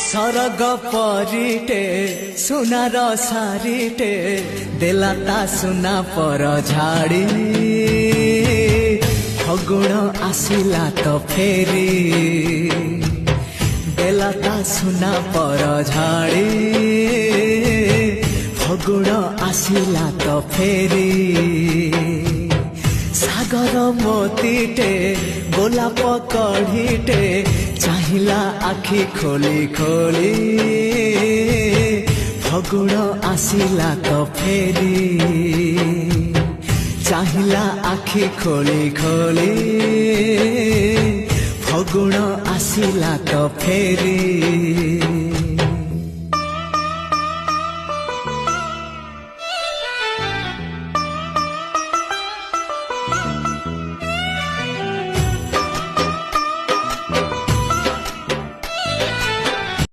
सरग परिटे सुनार सारिटे देला ता सुना पर झाड़ी फगुण आसिला तो फेरी देला ता सुना पर झाड़ी फगुण आसिला तो फेरी सागर मोतीटे गोलाप कढ़ीटे चाहिला आखि खोली खोली फगुण आसिला तो फेरी चाहिला आखि खोली खोली फगुण आसिला तो फेरी।